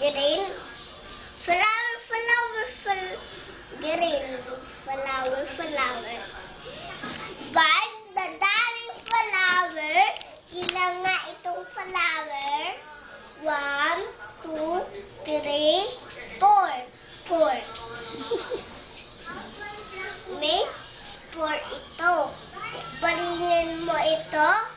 green. Flower, flower, green. Flower, flower. But, dadaming flower. Ilan nga itong flower? 1, 2, 3, 4. 4. May 4 ito. Paringin mo ito.